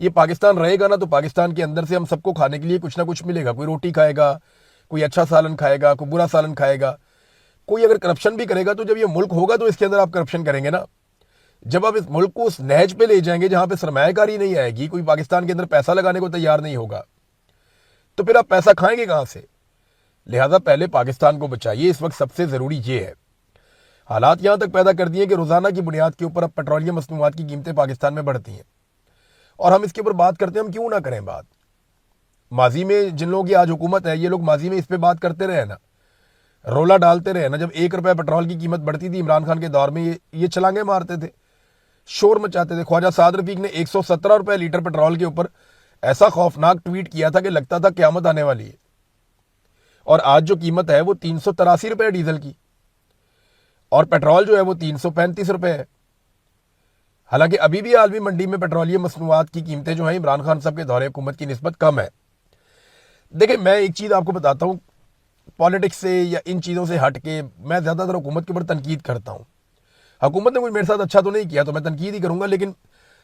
یہ پاکستان رہے گا نا تو پاکستان کے اندر سے ہم سب کو کھانے کے لیے کچھ نہ کچھ ملے گا. کوئی روٹی کھائے گا, کوئی اچھا سالن کھائے گا, کوئی برا سالن کھائے گا. کوئی اگر کرپشن بھی کرے گا تو جب یہ ملک ہوگا تو اس کے اندر آپ کرپشن کریں گے نا. جب آپ اس ملک کو اس نہج پہ لے جائیں گے جہاں پہ سرمایہ کاری نہیں آئے گی, کوئی پاکستان کے اندر پیسہ لگانے کو تیار نہیں ہوگا, تو پھر آپ پیسہ کھائیں گے کہاں سے؟ لہٰذا پہلے پاکستان کو بچائیے. اس وقت سب سے ضروری یہ ہے. حالات یہاں تک پیدا کر دیے کہ روزانہ کی بنیاد کے اوپر اب پیٹرولیم مصنوعات کی قیمتیں پاکستان میں بڑھتی ہیں, اور ہم اس کے اوپر بات کرتے ہیں. ہم کیوں نہ کریں بات؟ ماضی میں جن لوگوں کی آج حکومت ہے, یہ لوگ ماضی میں اس پہ بات کرتے رہے نا, رولا ڈالتے رہے نا. جب 1 روپے پیٹرول کی قیمت بڑھتی تھی عمران خان کے دور میں, یہ چھلانگیں مارتے تھے, شور مچاتے تھے. خواجہ سعد رفیق نے 117 روپے لیٹر پیٹرول کے اوپر ایسا خوفناک ٹویٹ کیا تھا کہ لگتا تھا قیامت آنے والی ہے. اور آج جو قیمت ہے وہ 383 روپے ڈیزل کی, اور پیٹرول جو ہے وہ 335 روپے ہے. حالانکہ ابھی بھی عالمی منڈی میں پیٹرولیم مصنوعات کی قیمتیں جو ہیں عمران خان صاحب کے دور حکومت کی نسبت کم ہے. دیکھیں, میں ایک چیز آپ کو بتاتا ہوں, پالیٹکس سے یا ان چیزوں سے ہٹ کے میں زیادہ تر حکومت کے اوپر تنقید کرتا ہوں. حکومت نے کوئی میرے ساتھ اچھا تو نہیں کیا تو میں تنقید ہی کروں گا, لیکن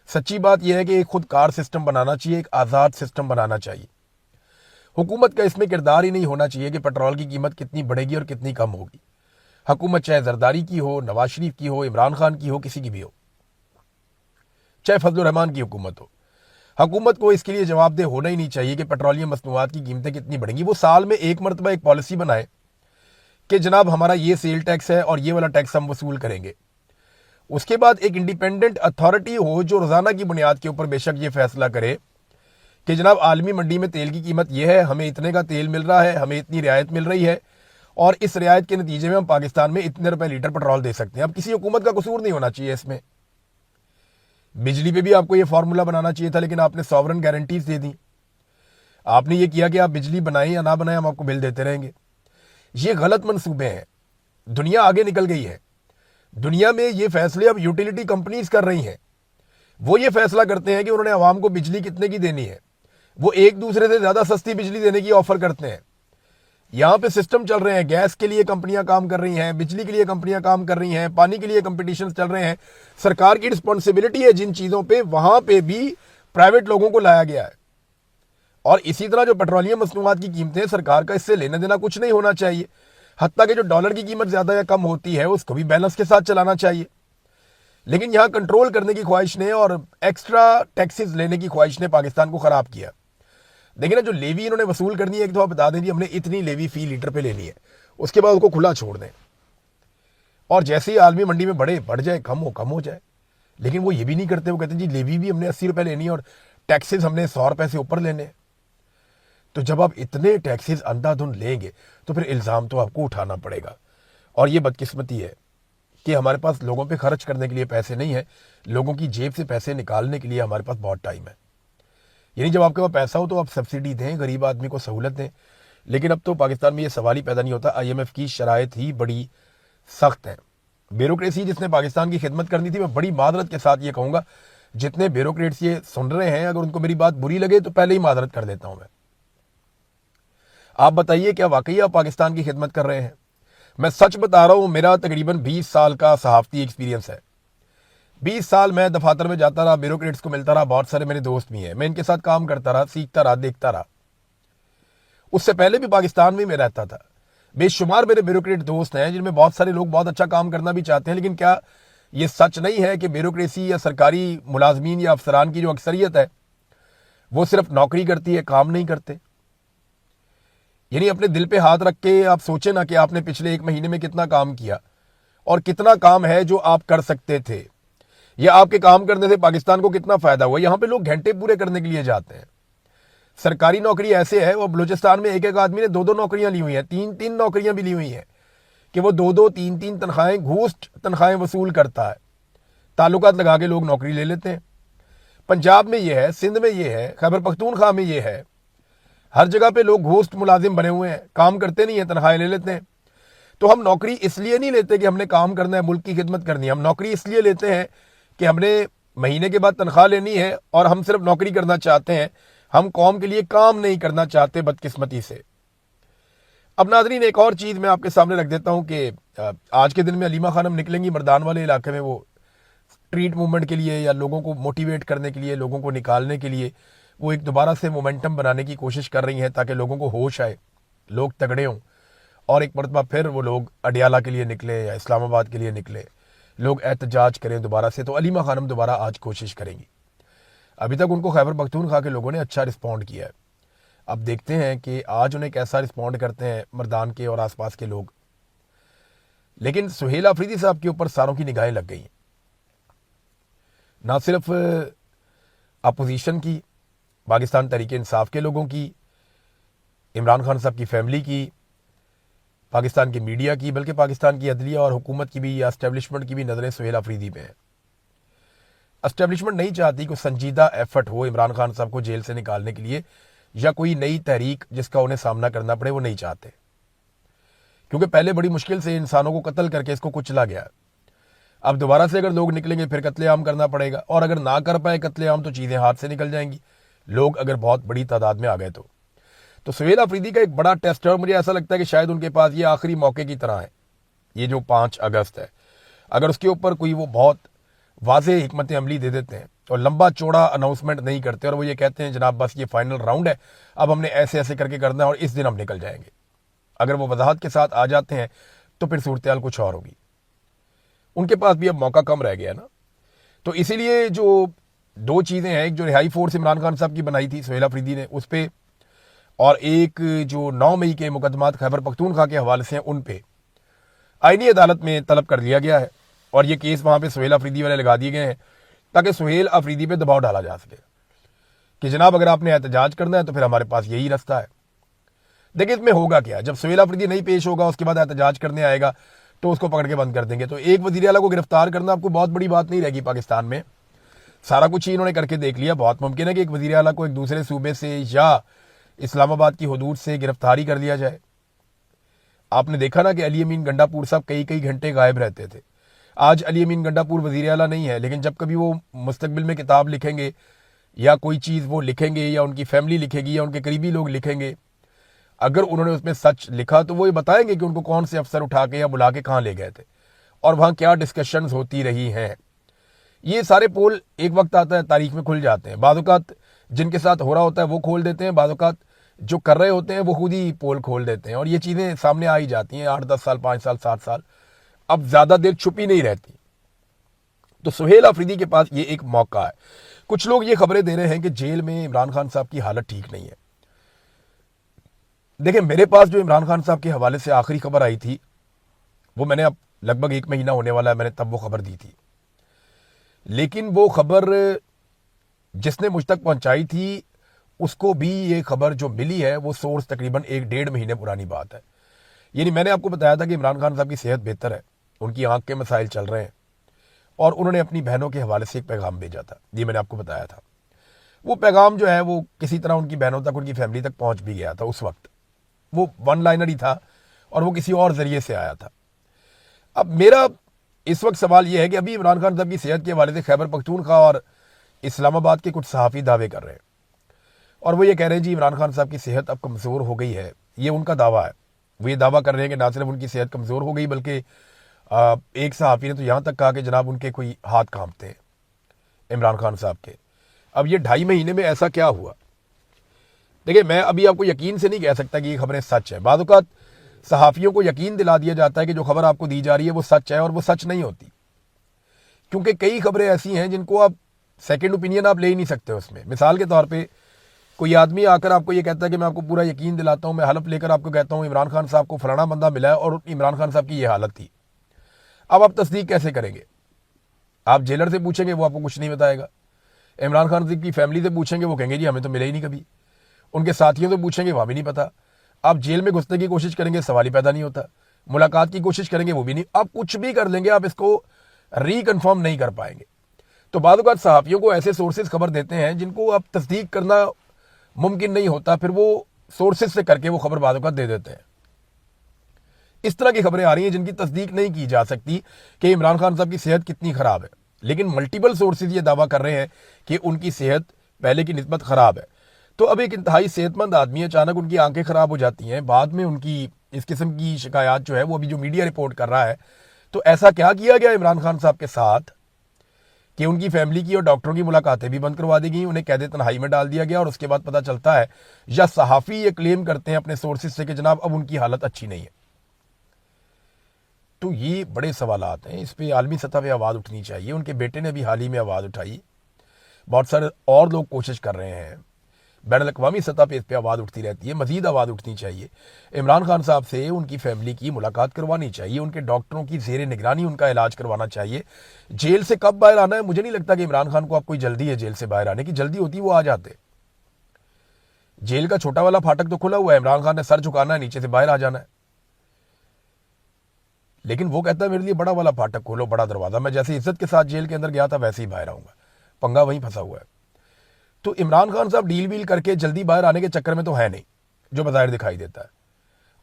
سچی بات یہ ہے کہ ایک خود کار سسٹم بنانا چاہیے, ایک آزاد سسٹم بنانا چاہیے. حکومت کا اس میں کردار ہی نہیں ہونا چاہیے کہ پیٹرول کی قیمت کتنی بڑھے گی اور کتنی کم ہوگی. حکومت چاہے زرداری کی ہو, نواز شریف کی ہو, عمران خان کی ہو, کسی کی بھی ہو, چاہے فضل الرحمان کی حکومت ہو, حکومت کو اس کے لیے جواب دہ ہونا ہی نہیں چاہیے کہ پیٹرولیم مصنوعات کی قیمتیں کتنی بڑھیں گی. وہ سال میں ایک مرتبہ ایک پالیسی بنائے کہ جناب ہمارا یہ سیل ٹیکس ہے اور یہ والا ٹیکس ہم وصول کریں گے. اس کے بعد ایک انڈیپینڈنٹ اتھارٹی ہو جو روزانہ کی بنیاد کے اوپر بے شک یہ فیصلہ کرے کہ جناب عالمی منڈی میں تیل کی قیمت یہ ہے, ہمیں اتنے کا تیل مل رہا ہے, ہمیں اتنی رعایت مل رہی ہے, اور اس رعایت کے نتیجے میں ہم پاکستان میں اتنے روپے لیٹر پیٹرول دے سکتے ہیں. اب کسی حکومت کا قصور نہیں ہونا چاہیے اس میں. بجلی پہ بھی آپ کو یہ فارمولا بنانا چاہیے تھا, لیکن آپ نے ساورن گارنٹیز دے دی. آپ نے یہ کیا کہ آپ بجلی بنائیں یا نہ بنائیں ہم آپ کو بل دیتے رہیں گے. یہ غلط منصوبے ہیں. دنیا آگے نکل گئی ہے. دنیا میں یہ فیصلے اب یوٹیلیٹی کمپنیز کر رہی ہیں. وہ یہ فیصلہ کرتے ہیں کہ انہوں نے عوام کو بجلی کتنے کی دینی ہے. وہ ایک دوسرے سے زیادہ سستی بجلی دینے کی آفر کرتے ہیں. یہاں پہ سسٹم چل رہے ہیں, گیس کے لیے کمپنیاں کام کر رہی ہیں, بجلی کے لیے کمپنیاں کام کر رہی ہیں, پانی کے لیے کمپٹیشنز چل رہے ہیں. سرکار کی رسپانسبلٹی ہے جن چیزوں پہ, وہاں پہ بھی پرائیویٹ لوگوں کو لایا گیا ہے. اور اسی طرح جو پیٹرولیم مصنوعات کی قیمتیں, سرکار کا اس سے لینا دینا کچھ نہیں ہونا چاہیے. حتیٰ کہ جو ڈالر کی قیمت زیادہ یا کم ہوتی ہے اس کو بھی بیلنس کے ساتھ چلانا چاہیے. لیکن یہاں کنٹرول کرنے کی خواہش نے اور ایکسٹرا ٹیکسز لینے کی خواہش نے پاکستان کو خراب کیا. دیکھیں نا, جو لیوی انہوں نے وصول کرنی ہے, ایک دفعہ بتا دیں جی ہم نے اتنی لیوی فی لیٹر پہ لینی ہے, اس کے بعد اس کو کھلا چھوڑ دیں, اور جیسے ہی عالمی منڈی میں بڑھ جائے, کم ہو جائے. لیکن وہ یہ بھی نہیں کرتے, وہ کہتے ہیں جی لیوی بھی ہم نے 80 روپے لینی ہے اور ٹیکسز ہم نے 100 روپے سے اوپر لینے. تو جب آپ اتنے ٹیکسز اندھا دھند لیں گے تو پھر الزام تو آپ کو اٹھانا پڑے گا. اور یہ بدقسمتی ہے کہ ہمارے پاس لوگوں پہ خرچ کرنے کے لیے پیسے نہیں ہیں, لوگوں کی جیب سے پیسے نکالنے کے لیے ہمارے پاس بہت ٹائم ہے. یعنی جب آپ کے پاس پیسہ ہو تو آپ سبسڈی دیں, غریب آدمی کو سہولت دیں. لیکن اب تو پاکستان میں یہ سوال ہی پیدا نہیں ہوتا. IMF کی شرائط ہی بڑی سخت ہیں. بیوروکریسی جس نے پاکستان کی خدمت کرنی تھی, میں بڑی معذرت کے ساتھ یہ کہوں گا, جتنے بیوروکریٹس یہ سن رہے ہیں, اگر ان کو میری بات بری لگے تو پہلے ہی معذرت کر دیتا ہوں میں. آپ بتائیے کیا واقعی آپ پاکستان کی خدمت کر رہے ہیں؟ میں سچ بتا رہا ہوں, میرا تقریباً 20 سال کا صحافتی ایکسپیرینس ہے. 20 سال میں دفاتر میں جاتا رہا, بیوروکریٹس کو ملتا رہا, بہت سارے میرے دوست بھی ہیں, میں ان کے ساتھ کام کرتا رہا, سیکھتا رہا, دیکھتا رہا. اس سے پہلے بھی پاکستان میں رہتا تھا. بے شمار میرے بیوروکریٹ دوست ہیں جن میں بہت سارے لوگ بہت اچھا کام کرنا بھی چاہتے ہیں. لیکن کیا یہ سچ نہیں ہے کہ بیوروکریسی یا سرکاری ملازمین یا افسران کی جو اکثریت ہے وہ صرف نوکری کرتی ہے, کام نہیں کرتے؟ یعنی اپنے دل پہ ہاتھ رکھ کے آپ سوچیں نا کہ آپ نے پچھلے 1 مہینے میں کتنا کام کیا اور کتنا کام ہے جو آپ کر سکتے تھے, یا آپ کے کام کرنے سے پاکستان کو کتنا فائدہ ہوا. یہاں پہ لوگ گھنٹے پورے کرنے کے لیے جاتے ہیں. سرکاری نوکری ایسے ہے, وہ بلوچستان میں ایک آدمی نے 2 نوکریاں لی ہوئی ہیں, 3 نوکریاں بھی لی ہوئی ہیں, کہ وہ 3 تنخواہیں, گھوس تنخواہیں وصول کرتا ہے. تعلقات لگا کے لوگ نوکری لے لیتے ہیں. پنجاب میں یہ ہے, سندھ میں یہ ہے, خیبر پختونخوا میں یہ ہے. ہر جگہ پہ لوگ گھوسٹ ملازم بنے ہوئے ہیں, کام کرتے نہیں ہیں, تنخواہیں لے لیتے ہیں. تو ہم نوکری اس لیے نہیں لیتے کہ ہم نے کام کرنا ہے, ملک کی خدمت کرنی ہے. ہم نوکری اس لیے لیتے ہیں کہ ہم نے مہینے کے بعد تنخواہ لینی ہے, اور ہم صرف نوکری کرنا چاہتے ہیں, ہم قوم کے لیے کام نہیں کرنا چاہتے, بدقسمتی سے. اب ناظرین, ایک اور چیز میں آپ کے سامنے رکھ دیتا ہوں کہ آج کے دن میں علیمہ خانم نکلیں گی مردان والے علاقے میں, وہ ٹریٹ موومنٹ کے لیے یا لوگوں کو موٹیویٹ کرنے کے لیے, لوگوں کو نکالنے کے لیے وہ ایک دوبارہ سے مومنٹم بنانے کی کوشش کر رہی ہیں تاکہ لوگوں کو ہوش آئے, لوگ تگڑے ہوں, اور ایک مرتبہ پھر وہ لوگ اڈیالہ کے لیے نکلے یا اسلام آباد کے لیے نکلے, لوگ احتجاج کریں دوبارہ سے. تو علیمہ خانم دوبارہ آج کوشش کریں گی. ابھی تک ان کو خیبر پختونخوا کے لوگوں نے اچھا رسپونڈ کیا ہے. اب دیکھتے ہیں کہ آج انہیں کیسا رسپونڈ کرتے ہیں مردان کے اور آس پاس کے لوگ. لیکن سہیل آفریدی صاحب کے اوپر ساروں کی نگاہیں لگ گئی ہیں, نہ صرف اپوزیشن کی, پاکستان تحریک انصاف کے لوگوں کی, عمران خان صاحب کی فیملی کی, پاکستان کی میڈیا کی, بلکہ پاکستان کی عدلیہ اور حکومت کی بھی یا اسٹیبلشمنٹ کی بھی نظریں سہیل آفریدی پہ ہیں. اسٹیبلشمنٹ نہیں چاہتی کوئی سنجیدہ ایفرٹ ہو عمران خان صاحب کو جیل سے نکالنے کے لیے, یا کوئی نئی تحریک جس کا انہیں سامنا کرنا پڑے, وہ نہیں چاہتے. کیونکہ پہلے بڑی مشکل سے انسانوں کو قتل کر کے اس کو کچلا گیا. اب دوبارہ سے اگر لوگ نکلیں گے پھر قتل عام کرنا پڑے گا, اور اگر نہ کر پائے قتل عام تو چیزیں ہاتھ سے نکل جائیں گی, لوگ اگر بہت بڑی تعداد میں آ گئے تو سہیل آفریدی کا ایک بڑا ٹیسٹ ہے, اور مجھے ایسا لگتا ہے کہ شاید ان کے پاس یہ آخری موقع کی طرح ہے. یہ جو 5 اگست ہے, اگر اس کے اوپر کوئی وہ بہت واضح حکمت عملی دے دیتے ہیں اور لمبا چوڑا اناؤنسمنٹ نہیں کرتے, اور وہ یہ کہتے ہیں جناب بس یہ فائنل راؤنڈ ہے, اب ہم نے ایسے ایسے کر کے کرنا ہے اور اس دن ہم نکل جائیں گے, اگر وہ وضاحت کے ساتھ آ جاتے ہیں تو پھر صورتحال کچھ اور ہوگی. ان کے پاس بھی اب موقع کم رہ گیا نا. تو اسی لیے جو 2 چیزیں ہیں, ایک جو رہائی فورس عمران خان صاحب کی بنائی تھی سہیل آفریدی نے, اس پہ, اور ایک جو 9 مئی کے مقدمات خیبر پختونخوا کے حوالے سے ہیں ان پہ آئینی عدالت میں طلب کر لیا گیا ہے, اور یہ کیس وہاں پہ سہیل آفریدی والے لگا دیے گئے ہیں تاکہ سہیل آفریدی پہ دباؤ ڈالا جا سکے کہ جناب اگر آپ نے احتجاج کرنا ہے تو پھر ہمارے پاس یہی رستہ ہے. دیکھیں اس میں ہوگا کیا, جب سہیل آفریدی نہیں پیش ہوگا اس کے بعد احتجاج کرنے آئے گا تو اس کو پکڑ کے بند کر دیں گے. تو ایک وزیر اعلیٰ کو گرفتار کرنا آپ کو بہت بڑی بات نہیں رہے گی پاکستان میں, سارا کچھ ہی انہوں نے کر کے دیکھ لیا. بہت ممکن ہے کہ ایک وزیر اعلیٰ کو ایک دوسرے صوبے سے یا اسلام آباد کی حدود سے گرفتاری کر لیا جائے. آپ نے دیکھا نا کہ علی امین گنڈا پور صاحب کئی گھنٹے غائب رہتے تھے. آج علی امین گنڈا پور وزیر اعلیٰ نہیں ہے, لیکن جب کبھی وہ مستقبل میں کتاب لکھیں گے یا کوئی چیز وہ لکھیں گے یا ان کی فیملی لکھے گی یا ان کے قریبی لوگ لکھیں گے, اگر انہوں نے اس میں سچ لکھا تو وہ یہ بتائیں گے کہ ان کو کون سے افسر اٹھا کے یا بلا کے کہاں لے گئے تھے اور وہاں کیا ڈسکشنز ہوتی رہی ہیں. یہ سارے پول ایک وقت آتا ہے تاریخ میں کھل جاتے ہیں. بعض اوقات جن کے ساتھ ہو رہا ہوتا ہے وہ کھول دیتے ہیں, بعض اوقات جو کر رہے ہوتے ہیں وہ خود ہی پول کھول دیتے ہیں, اور یہ چیزیں سامنے آ ہی جاتی ہیں. 8-10 سال 5 سال 7 سال اب زیادہ دیر چھپی نہیں رہتی. تو سہیل آفریدی کے پاس یہ ایک موقع ہے. کچھ لوگ یہ خبریں دے رہے ہیں کہ جیل میں عمران خان صاحب کی حالت ٹھیک نہیں ہے. دیکھیں میرے پاس جو عمران خان صاحب کے حوالے سے آخری خبر آئی تھی وہ میں نے اب لگ بھگ 1 مہینہ ہونے والا ہے, میں نے تب وہ خبر دی تھی. لیکن وہ خبر جس نے مجھ تک پہنچائی تھی اس کو بھی یہ خبر جو ملی ہے وہ سورس تقریباً 1-1.5 مہینے پرانی بات ہے. یعنی میں نے آپ کو بتایا تھا کہ عمران خان صاحب کی صحت بہتر ہے, ان کی آنکھ کے مسائل چل رہے ہیں, اور انہوں نے اپنی بہنوں کے حوالے سے ایک پیغام بھیجا تھا. یہ میں نے آپ کو بتایا تھا. وہ پیغام جو ہے وہ کسی طرح ان کی بہنوں تک, ان کی فیملی تک پہنچ بھی گیا تھا. اس وقت وہ 1 لائنر ہی تھا اور وہ کسی اور ذریعے سے آیا تھا. اب میرا اس وقت سوال یہ ہے کہ ابھی عمران خان صاحب کی صحت کے حوالے سے خیبر پختونخوا اور اسلام آباد کے کچھ صحافی دعوے کر رہے ہیں, اور وہ یہ کہہ رہے ہیں جی عمران خان صاحب کی صحت اب کمزور ہو گئی ہے. یہ ان کا دعویٰ ہے. وہ یہ دعویٰ کر رہے ہیں کہ نہ صرف ان کی صحت کمزور ہو گئی بلکہ ایک صحافی نے تو یہاں تک کہا کہ جناب ان کے کوئی ہاتھ کانپتے ہیں عمران خان صاحب کے. اب یہ 2.5 مہینے میں ایسا کیا ہوا؟ دیکھیں میں ابھی آپ کو یقین سے نہیں کہہ سکتا کہ یہ خبریں سچ ہیں. بعض اوقات صحافیوں کو یقین دلا دیا جاتا ہے کہ جو خبر آپ کو دی جا رہی ہے وہ سچ ہے, اور وہ سچ نہیں ہوتی, کیونکہ کئی خبریں ایسی ہیں جن کو آپ سیکنڈ اوپینین آپ لے ہی نہیں سکتے اس میں. مثال کے طور پہ کوئی آدمی آ کر آپ کو یہ کہتا ہے کہ میں آپ کو پورا یقین دلاتا ہوں, میں حلف لے کر آپ کو کہتا ہوں عمران خان صاحب کو فلانا بندہ ملا ہے اور عمران خان صاحب کی یہ حالت تھی. اب آپ تصدیق کیسے کریں گے؟ آپ جیلر سے پوچھیں گے وہ آپ کو کچھ نہیں بتائے گا. عمران خان صاحب کی فیملی سے پوچھیں گے وہ کہیں گے جی ہمیں تو ملے ہی نہیں کبھی. ان کے ساتھیوں سے پوچھیں گے وہاں بھی نہیں پتا. آپ جیل میں گھسنے کی کوشش کریں گے سوال ہی پیدا نہیں ہوتا. ملاقات کی کوشش کریں گے وہ بھی نہیں. آپ کچھ بھی کر لیں گے آپ اس کو ری کنفرم نہیں کر پائیں گے. تو بعض اوقات صحافیوں کو ایسے سورسز خبر دیتے ہیں جن کو آپ تصدیق کرنا ممکن نہیں ہوتا, پھر وہ سورسز سے کر کے وہ خبر بعض اوقات دے دیتے ہیں. اس طرح کی خبریں آ رہی ہیں جن کی تصدیق نہیں کی جا سکتی کہ عمران خان صاحب کی صحت کتنی خراب ہے, لیکن ملٹیپل سورسز یہ دعویٰ کر رہے ہیں کہ ان کی صحت پہلے کی نسبت خراب ہے. تو اب ایک انتہائی صحت مند آدمی اچانک ان کی آنکھیں خراب ہو جاتی ہیں, بعد میں ان کی اس قسم کی شکایات جو ہے وہ ابھی جو میڈیا رپورٹ کر رہا ہے. تو ایسا کیا کیا گیا عمران خان صاحب کے ساتھ کہ ان کی فیملی کی اور ڈاکٹروں کی ملاقاتیں بھی بند کروا دی گئی, انہیں قید تنہائی میں ڈال دیا گیا, اور اس کے بعد پتہ چلتا ہے یا صحافی یہ کلیم کرتے ہیں اپنے سورسز سے کہ جناب اب ان کی حالت اچھی نہیں ہے. تو یہ بڑے سوالات ہیں, اس پہ عالمی سطح پہ آواز اٹھنی چاہیے. ان کے بیٹے نے بھی حال ہی میں آواز اٹھائی, بہت سارے اور لوگ کوشش کر رہے ہیں, بین الاقوامی سطح پہ اس پہ آواز اٹھتی رہتی ہے, مزید آواز اٹھنی چاہیے. عمران خان صاحب سے ان کی فیملی کی ملاقات کروانی چاہیے, ان کے ڈاکٹروں کی زیر نگرانی ان کا علاج کروانا چاہیے. جیل سے کب باہر آنا ہے, مجھے نہیں لگتا کہ عمران خان کو اب کوئی جلدی ہے جیل سے باہر آنے کی. جلدی ہوتی وہ آ جاتے. جیل کا چھوٹا والا پھاٹک تو کھلا ہوا ہے, عمران خان نے سر جھکانا ہے, نیچے سے باہر آ جانا ہے. لیکن وہ کہتا ہے میرے لیے بڑا والا پھاٹک کھولو, بڑا دروازہ. میں جیسے عزت کے ساتھ جیل کے اندر گیا تھا ویسے ہی باہر آؤں گا, پنگا وہیں پھنسا ہوا ہے. تو عمران خان صاحب ڈیل ویل کر کے جلدی باہر آنے کے چکر میں تو ہے نہیں, جو بظاہر دکھائی دیتا ہے.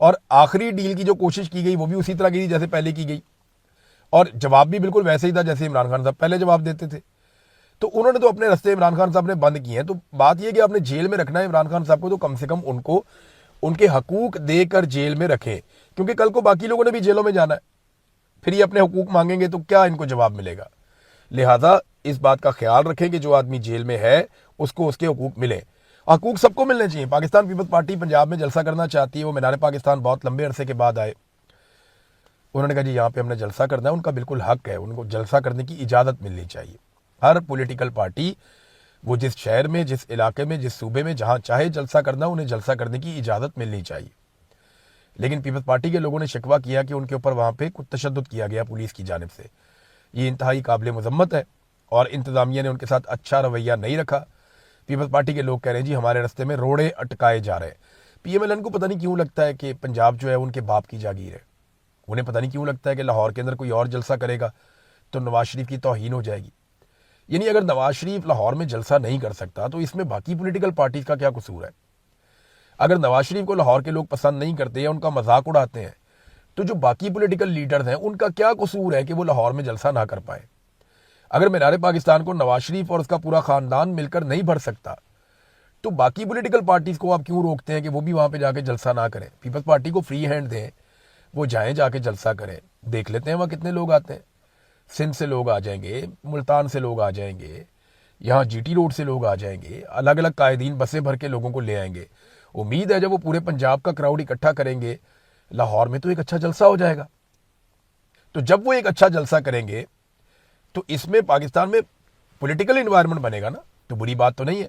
اور آخری ڈیل کی جو کوشش کی گئی وہ بھی اسی طرح کی تھی جیسے پہلے کی گئی, اور جواب بھی بالکل ویسے ہی تھا جیسے عمران خان صاحب پہلے جواب دیتے تھے. تو انہوں نے تو اپنے رستے عمران خان صاحب نے بند کیے ہیں. تو بات یہ کہ آپ نے جیل میں رکھنا ہے عمران خان صاحب کو, تو کم سے کم ان کو ان کے حقوق دے کر جیل میں رکھیں, کیونکہ کل کو باقی لوگوں نے بھی جیلوں میں جانا ہے. پھر یہ اپنے حقوق مانگیں گے تو کیا ان کو جواب ملے گا. لہذا اس بات کا خیال رکھیں کہ جو آدمی جیل میں ہے اس کو اس کے حقوق ملیں. حقوق سب کو ملنے چاہیے. پاکستان پیپلز پارٹی پنجاب میں جلسہ کرنا چاہتی ہے, وہ مینار پاکستان بہت لمبے عرصے کے بعد آئے, انہوں نے کہا جی یہاں پہ ہم نے جلسہ کرنا ہے. ان کا بالکل حق ہے, ان کو جلسہ کرنے کی اجازت ملنی چاہیے. ہر پولیٹیکل پارٹی وہ جس شہر میں, جس علاقے میں, جس صوبے میں جہاں چاہے جلسہ کرنا, انہیں جلسہ کرنے کی اجازت ملنی چاہیے. لیکن پیپلز پارٹی کے لوگوں نے شکوہ کیا کہ ان کے اوپر وہاں پہ کچھ تشدد کیا گیا پولیس کی جانب سے. یہ انتہائی قابل مذمت ہے, اور انتظامیہ نے ان کے ساتھ اچھا رویہ نہیں رکھا. پیپلز پارٹی کے لوگ کہہ رہے ہیں جی ہمارے رستے میں روڑے اٹکائے جا رہے ہیں. پی ایم ایل این کو پتہ نہیں کیوں لگتا ہے کہ پنجاب جو ہے ان کے باپ کی جاگیر ہے. انہیں پتہ نہیں کیوں لگتا ہے کہ لاہور کے اندر کوئی اور جلسہ کرے گا تو نواز شریف کی توہین ہو جائے گی. یعنی اگر نواز شریف لاہور میں جلسہ نہیں کر سکتا تو اس میں باقی پولیٹیکل پارٹیز کا کیا قصور ہے. اگر نواز شریف کو لاہور کے لوگ پسند نہیں کرتے یا ان کا مذاق اڑاتے ہیں تو جو باقی پولیٹیکل لیڈرز ہیں ان کا کیا قصور ہے کہ وہ لاہور میں جلسہ نہ کر پائیں. اگر مینار پاکستان کو نواز شریف اور اس کا پورا خاندان مل کر نہیں بھر سکتا تو باقی پولیٹیکل پارٹیز کو آپ کیوں روکتے ہیں کہ وہ بھی وہاں پہ جا کے جلسہ نہ کریں. پیپلز پارٹی کو فری ہینڈ دیں, وہ جائیں جا کے جلسہ کریں, دیکھ لیتے ہیں وہاں کتنے لوگ آتے ہیں. سندھ سے لوگ آ جائیں گے, ملتان سے لوگ آ جائیں گے, یہاں جی ٹی روڈ سے لوگ آ جائیں گے, الگ الگ قائدین بسیں بھر کے لوگوں کو لے آئیں گے. امید ہے جب وہ پورے پنجاب کا کراؤڈ اکٹھا کریں گے لاہور میں تو ایک اچھا جلسہ ہو جائے گا. تو جب وہ ایک اچھا جلسہ کریں گے تو اس میں پاکستان میں پولیٹیکل انوائرمنٹ بنے گا نا, تو بری بات تو نہیں ہے.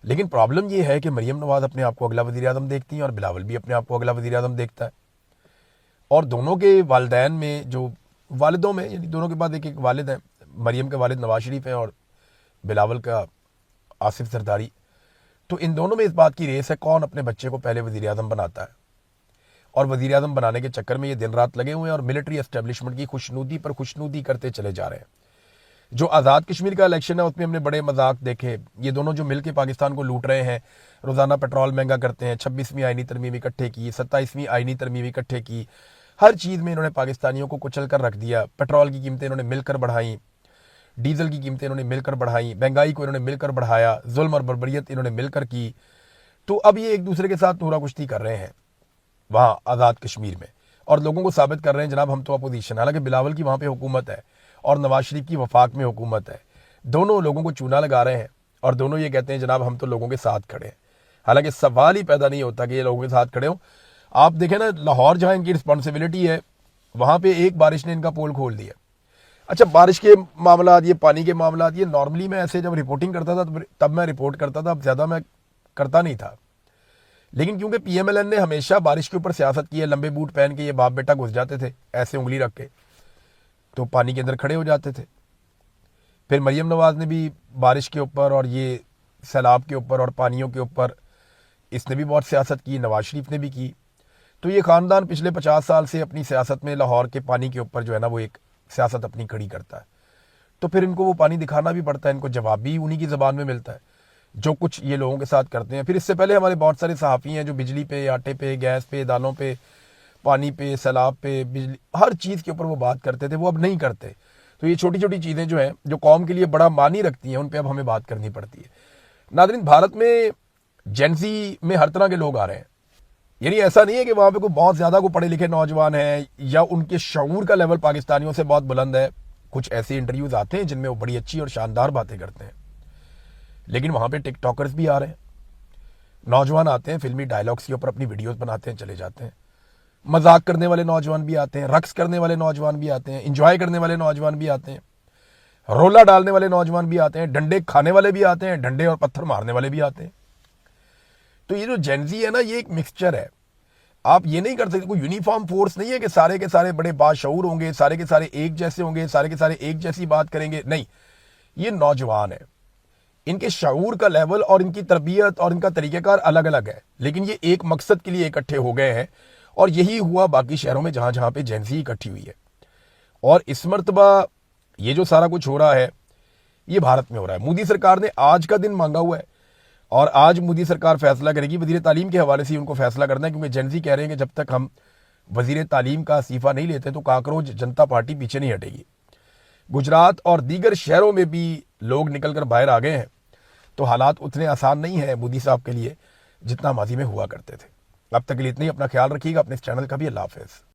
لیکن پرابلم یہ ہے کہ مریم نواز اپنے آپ کو اگلا وزیر اعظم دیکھتی ہیں اور بلاول بھی اپنے آپ کو اگلا وزیر اعظم دیکھتا ہے. اور دونوں کے والدین میں جو والدوں میں یعنی دونوں کے بعد ایک والد ہیں, مریم کے والد نواز شریف ہیں اور بلاول کا آصف زرداری. تو ان دونوں میں اس بات کی ریس ہے کون اپنے بچے کو پہلے وزیر اعظم بناتا ہے. اور وزیر اعظم بنانے کے چکر میں یہ دن رات لگے ہوئے ہیں اور ملٹری اسٹیبلشمنٹ کی خوشنودی پر خوشنودی کرتے چلے جا رہے ہیں. جو آزاد کشمیر کا الیکشن ہے اس میں ہم نے بڑے مذاق دیکھے. یہ دونوں جو مل کے پاکستان کو لوٹ رہے ہیں, روزانہ پیٹرول مہنگا کرتے ہیں, 26ویں آئینی ترمیم اکٹھے کی, 27ویں آئینی ترمیم اکٹھے کی, ہر چیز میں انہوں نے پاکستانیوں کو کچل کر رکھ دیا. پیٹرول کی قیمتیں انہوں نے مل کر بڑھائیں, ڈیزل کی قیمتیں انہوں نے مل کر بڑھائیں, مہنگائی کو انہوں نے مل کر بڑھایا, ظلم اور بربریت انہوں نے مل کر کی. تو اب یہ ایک دوسرے کے ساتھ نورا کشتی کر رہے ہیں وہاں آزاد کشمیر میں, اور لوگوں کو ثابت کر رہے ہیں جناب ہم تو اپوزیشن. حالانکہ بلاول کی وہاں پہ حکومت ہے اور نواز شریف کی وفاق میں حکومت ہے. دونوں لوگوں کو چونا لگا رہے ہیں اور دونوں یہ کہتے ہیں جناب ہم تو لوگوں کے ساتھ کھڑے ہیں. حالانکہ سوال ہی پیدا نہیں ہوتا کہ یہ لوگوں کے ساتھ کھڑے ہوں. آپ دیکھیں نا لاہور جہاں ان کی رسپانسبلٹی ہے وہاں پہ ایک بارش نے ان کا پول کھول دیا. اچھا بارش کے معاملات, یہ پانی کے معاملات, یہ نارملی میں ایسے جب رپورٹنگ کرتا تھا تب میں رپورٹ کرتا تھا, اب زیادہ میں کرتا نہیں تھا. لیکن کیونکہ پی ایم ایل این نے ہمیشہ بارش کے اوپر سیاست کی ہے, لمبے بوٹ پہن کے یہ باپ بیٹا گھس جاتے تھے ایسے انگلی رکھ کے, تو پانی کے اندر کھڑے ہو جاتے تھے. پھر مریم نواز نے بھی بارش کے اوپر اور یہ سیلاب کے اوپر اور پانیوں کے اوپر اس نے بھی بہت سیاست کی, نواز شریف نے بھی کی. تو یہ خاندان پچھلے 50 سال سے اپنی سیاست میں لاہور کے پانی کے اوپر جو ہے نا وہ ایک سیاست اپنی کھڑی کرتا ہے. تو پھر ان کو وہ پانی دکھانا بھی پڑتا ہے, ان کو جواب بھی انہی کی زبان میں ملتا ہے جو کچھ یہ لوگوں کے ساتھ کرتے ہیں. پھر اس سے پہلے ہمارے بہت سارے صحافی ہیں جو بجلی پہ, آٹے پہ, گیس پہ, دالوں پہ, پانی پہ, سیلاب پہ, بجلی, ہر چیز کے اوپر وہ بات کرتے تھے, وہ اب نہیں کرتے. تو یہ چھوٹی چھوٹی چیزیں جو ہیں جو قوم کے لیے بڑا معنی رکھتی ہیں ان پہ اب ہمیں بات کرنی پڑتی ہے. ناظرین, بھارت میں جینزی میں ہر طرح کے لوگ آ رہے ہیں. یعنی ایسا نہیں ہے کہ وہاں پہ کوئی بہت زیادہ کو پڑھے لکھے نوجوان ہیں یا ان کے شعور کا لیول پاکستانیوں سے بہت بلند ہے. کچھ ایسے انٹرویوز آتے ہیں جن میں وہ بڑی اچھی اور شاندار باتیں کرتے ہیں، لیکن وہاں پہ ٹک ٹاکرز بھی آ رہے ہیں، نوجوان آتے ہیں فلمی ڈائلاگس کے اوپر اپنی ویڈیوز بناتے ہیں، چلے جاتے ہیں، مذاق کرنے والے نوجوان بھی آتے ہیں، رقص کرنے والے نوجوان بھی آتے ہیں، انجوائے کرنے والے نوجوان بھی آتے ہیں، رولا ڈالنے والے نوجوان بھی آتے ہیں، ڈنڈے کھانے والے بھی آتے ہیں، ڈنڈے اور پتھر مارنے والے بھی آتے ہیں۔ تو یہ جو جینزی ہے نا، یہ ایک مکسچر ہے۔ آپ یہ نہیں کر سکتے، کوئی یونیفارم فورس نہیں ہے کہ سارے کے سارے بڑے باشعور ہوں گے، سارے کے سارے ایک جیسے ہوں گے، سارے کے سارے ایک جیسی بات کریں گے، نہیں، یہ نوجوان ہیں، ان کے شعور کا لیول اور ان کی تربیت اور ان کا طریقہ کار الگ الگ ہے، لیکن یہ ایک مقصد کے لیے اکٹھے ہو گئے ہیں، اور یہی ہوا باقی شہروں میں جہاں جہاں پہ جینزی اکٹھی ہوئی ہے۔ اور اس مرتبہ یہ جو سارا کچھ ہو رہا ہے یہ بھارت میں ہو رہا ہے۔ مودی سرکار نے آج کا دن مانگا ہوا ہے، اور آج مودی سرکار فیصلہ کرے گی۔ وزیر تعلیم کے حوالے سے ان کو فیصلہ کرنا ہے، کیونکہ جینزی کہہ رہے ہیں کہ جب تک ہم وزیر تعلیم کا استعفیٰ نہیں لیتے تو کاکروچ جنتا پارٹی پیچھے نہیں ہٹے گی۔ گجرات اور دیگر شہروں میں بھی لوگ نکل کر باہر آ گئے ہیں، تو حالات اتنے آسان نہیں ہیں مودی صاحب کے لیے جتنا ماضی میں ہوا کرتے تھے۔ اب تک کے لیے اتنا ہی، اپنا خیال رکھیے گا، اپنے اس چینل کا بھی۔ اللہ حافظ۔